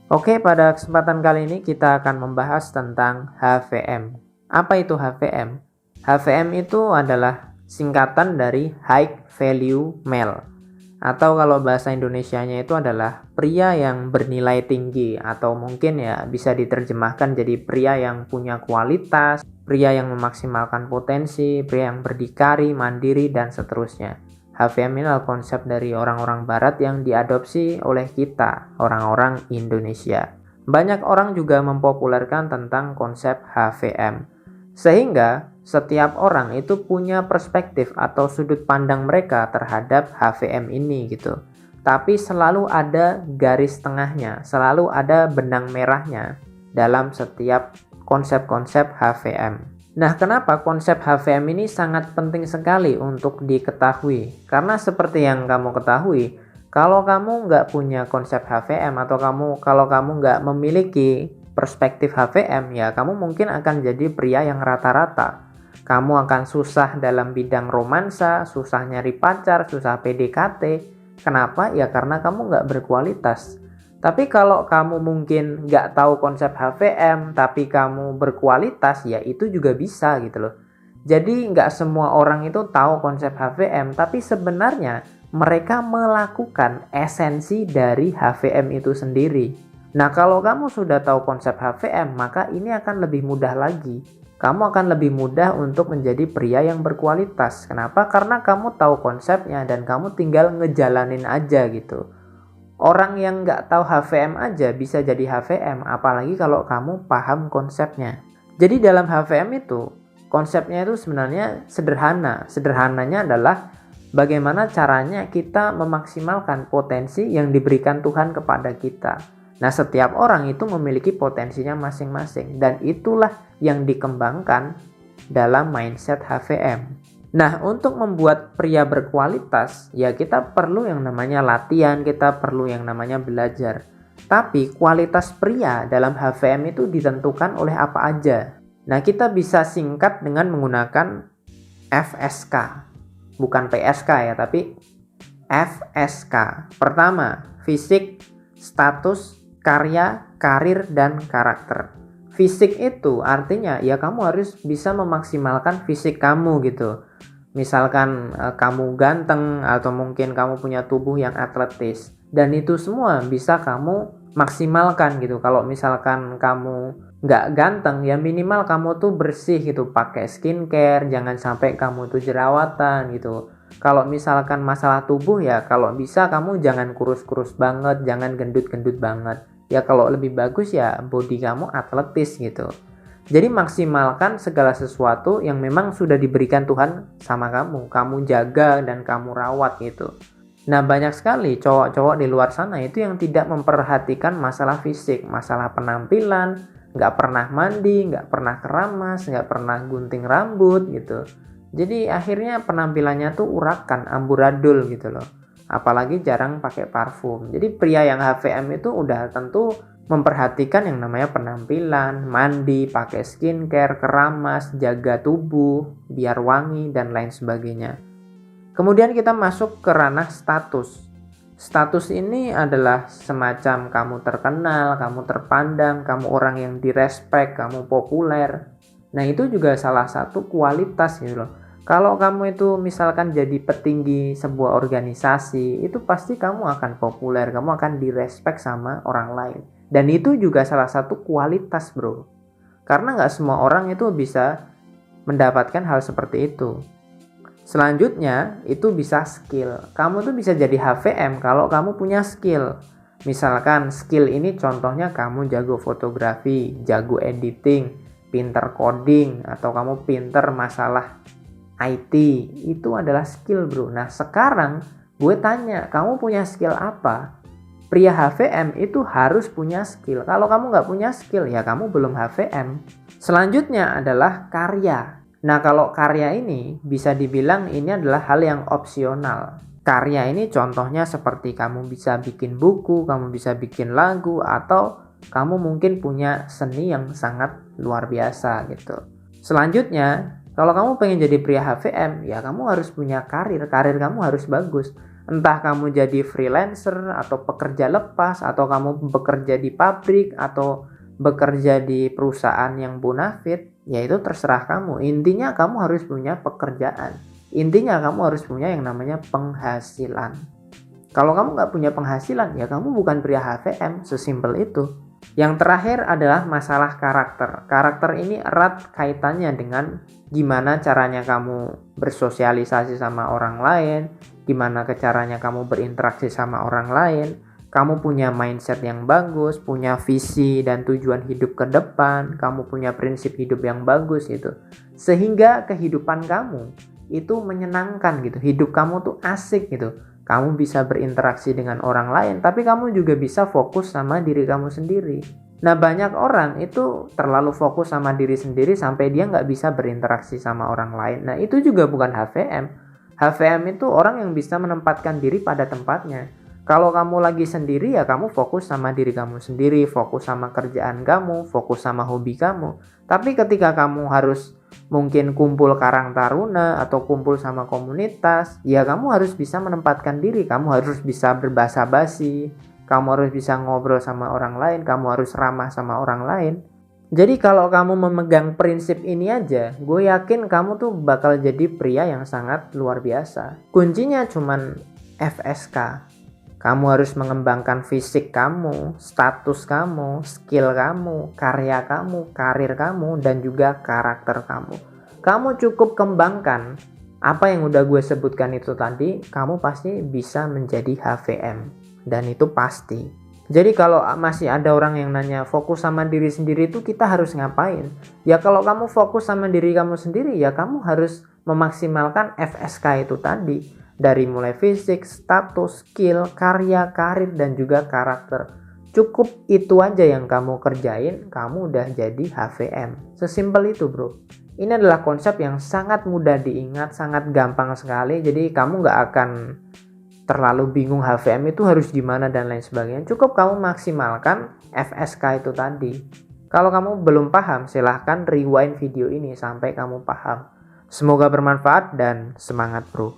Oke, pada kesempatan kali ini kita akan membahas tentang HVM. Apa itu HVM? HVM itu adalah singkatan dari High Value Male. Atau kalau bahasa Indonesianya itu adalah pria yang bernilai tinggi, atau mungkin ya bisa diterjemahkan jadi pria yang punya kualitas, pria yang memaksimalkan potensi, pria yang berdikari, mandiri, dan seterusnya. HVM ini adalah konsep dari orang-orang barat yang diadopsi oleh kita, orang-orang Indonesia. Banyak orang juga mempopulerkan tentang konsep HVM. Sehingga setiap orang itu punya perspektif atau sudut pandang mereka terhadap HVM ini gitu. Tapi selalu ada garis tengahnya, selalu ada benang merahnya dalam setiap konsep-konsep HVM. Nah, kenapa konsep HVM ini sangat penting sekali untuk diketahui? Karena seperti yang kamu ketahui, kalau kamu nggak punya konsep HVM atau kalau kamu nggak memiliki perspektif HVM, ya kamu mungkin akan jadi pria yang rata-rata. Kamu akan susah dalam bidang romansa, susah nyari pacar, susah PDKT. Kenapa? Ya karena kamu nggak berkualitas. Tapi kalau kamu mungkin nggak tahu konsep HVM, tapi kamu berkualitas, ya itu juga bisa gitu loh. Jadi nggak semua orang itu tahu konsep HVM, tapi sebenarnya mereka melakukan esensi dari HVM itu sendiri. Nah, kalau kamu sudah tahu konsep HVM, maka ini akan lebih mudah lagi. Kamu akan lebih mudah untuk menjadi pria yang berkualitas. Kenapa? Karena kamu tahu konsepnya dan kamu tinggal ngejalanin aja gitu. Orang yang nggak tahu HVM aja bisa jadi HVM, apalagi kalau kamu paham konsepnya. Jadi dalam HVM itu, konsepnya itu sebenarnya sederhana. Sederhananya adalah bagaimana caranya kita memaksimalkan potensi yang diberikan Tuhan kepada kita. Nah, setiap orang itu memiliki potensinya masing-masing, dan itulah yang dikembangkan dalam mindset HVM. Nah, untuk membuat pria berkualitas, ya kita perlu yang namanya latihan, kita perlu yang namanya belajar. Tapi kualitas pria dalam HVM itu ditentukan oleh apa aja. Nah, kita bisa singkat dengan menggunakan FSK. Bukan PSK ya, tapi FSK. Pertama, fisik, status, karya, karir, dan karakter. Fisik itu artinya ya kamu harus bisa memaksimalkan fisik kamu gitu. Misalkan kamu ganteng atau mungkin kamu punya tubuh yang atletis, dan itu semua bisa kamu maksimalkan gitu. Kalau misalkan kamu nggak ganteng, ya minimal kamu tuh bersih gitu, pakai skincare, jangan sampai kamu tuh jerawatan gitu. Kalau misalkan masalah tubuh, ya kalau bisa kamu jangan kurus-kurus banget, jangan gendut-gendut banget. Ya kalau lebih bagus ya body kamu atletis gitu. Jadi maksimalkan segala sesuatu yang memang sudah diberikan Tuhan sama kamu. Kamu jaga dan kamu rawat gitu. Nah, banyak sekali cowok-cowok di luar sana itu yang tidak memperhatikan masalah fisik, masalah penampilan, nggak pernah mandi, nggak pernah keramas, nggak pernah gunting rambut gitu. Jadi akhirnya penampilannya tuh urakan, amburadul gitu loh. Apalagi jarang pakai parfum. Jadi pria yang HVM itu udah tentu memperhatikan yang namanya penampilan, mandi, pakai skincare, keramas, jaga tubuh, biar wangi, dan lain sebagainya. Kemudian kita masuk ke ranah status. Status ini adalah semacam kamu terkenal, kamu terpandang, kamu orang yang direspek, kamu populer. Nah, itu juga salah satu kualitas gitu loh. Kalau kamu itu misalkan jadi petinggi sebuah organisasi, itu pasti kamu akan populer, kamu akan direspek sama orang lain. Dan itu juga salah satu kualitas, bro. Karena nggak semua orang itu bisa mendapatkan hal seperti itu. Selanjutnya, itu bisa skill. Kamu tuh bisa jadi HVM kalau kamu punya skill. Misalkan skill ini contohnya kamu jago fotografi, jago editing, pinter coding, atau kamu pinter masalah IT. Itu adalah skill, bro. Nah, sekarang gue tanya, kamu punya skill apa? Pria HVM itu harus punya skill. Kalau kamu nggak punya skill, ya kamu belum HVM. Selanjutnya adalah karya. Nah, kalau karya ini bisa dibilang ini adalah hal yang opsional. Karya ini contohnya seperti kamu bisa bikin buku, kamu bisa bikin lagu, atau kamu mungkin punya seni yang sangat luar biasa gitu. Selanjutnya, kalau kamu pengen jadi pria HVM, ya kamu harus punya karir kamu harus bagus. Entah kamu jadi freelancer atau pekerja lepas, atau kamu bekerja di pabrik atau bekerja di perusahaan yang bonafit, ya itu terserah kamu. Intinya kamu harus punya pekerjaan. Intinya kamu harus punya yang namanya penghasilan. Kalau kamu nggak punya penghasilan, ya kamu bukan pria HVM, sesimpel itu. Yang terakhir adalah masalah karakter. Karakter ini erat kaitannya dengan gimana caranya kamu bersosialisasi sama orang lain, gimana caranya kamu berinteraksi sama orang lain, kamu punya mindset yang bagus, punya visi dan tujuan hidup ke depan, kamu punya prinsip hidup yang bagus gitu. Sehingga kehidupan kamu itu menyenangkan gitu, hidup kamu tuh asik gitu. Kamu bisa berinteraksi dengan orang lain, tapi kamu juga bisa fokus sama diri kamu sendiri. Nah, banyak orang itu terlalu fokus sama diri sendiri sampai dia nggak bisa berinteraksi sama orang lain. Nah, itu juga bukan HVM. HVM itu orang yang bisa menempatkan diri pada tempatnya. Kalau kamu lagi sendiri, ya kamu fokus sama diri kamu sendiri, fokus sama kerjaan kamu, fokus sama hobi kamu. Tapi ketika kamu harus mungkin kumpul karang taruna atau kumpul sama komunitas, ya kamu harus bisa menempatkan diri, kamu harus bisa berbahasa basi, kamu harus bisa ngobrol sama orang lain, kamu harus ramah sama orang lain. Jadi kalau kamu memegang prinsip ini aja, gue yakin kamu tuh bakal jadi pria yang sangat luar biasa. Kuncinya cuman FSK. Kamu harus mengembangkan fisik kamu, status kamu, skill kamu, karya kamu, karir kamu, dan juga karakter kamu. Kamu cukup kembangkan apa yang udah gue sebutkan itu tadi, kamu pasti bisa menjadi HVM. Dan itu pasti. Jadi kalau masih ada orang yang nanya fokus sama diri sendiri itu kita harus ngapain? Ya kalau kamu fokus sama diri kamu sendiri, ya kamu harus memaksimalkan FSK itu tadi. Dari mulai fisik, status, skill, karya, karir, dan juga karakter. Cukup itu aja yang kamu kerjain, kamu udah jadi HVM. Sesimpel itu bro. Ini adalah konsep yang sangat mudah diingat, sangat gampang sekali. Jadi kamu gak akan terlalu bingung HVM itu harus gimana dan lain sebagainya. Cukup kamu maksimalkan FSK itu tadi. Kalau kamu belum paham, silahkan rewind video ini sampai kamu paham. Semoga bermanfaat dan semangat bro.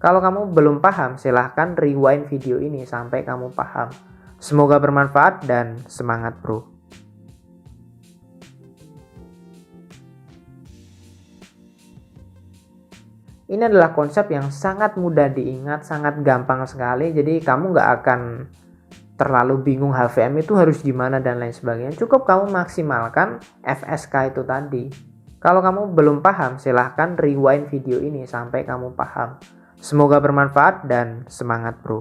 Kalau kamu belum paham, silahkan rewind video ini sampai kamu paham. Semoga bermanfaat dan semangat bro. Ini adalah konsep yang sangat mudah diingat, sangat gampang sekali. Jadi kamu nggak akan terlalu bingung HVM itu harus gimana dan lain sebagainya. Cukup kamu maksimalkan FSK itu tadi. Kalau kamu belum paham, silahkan rewind video ini sampai kamu paham. Semoga bermanfaat dan semangat bro.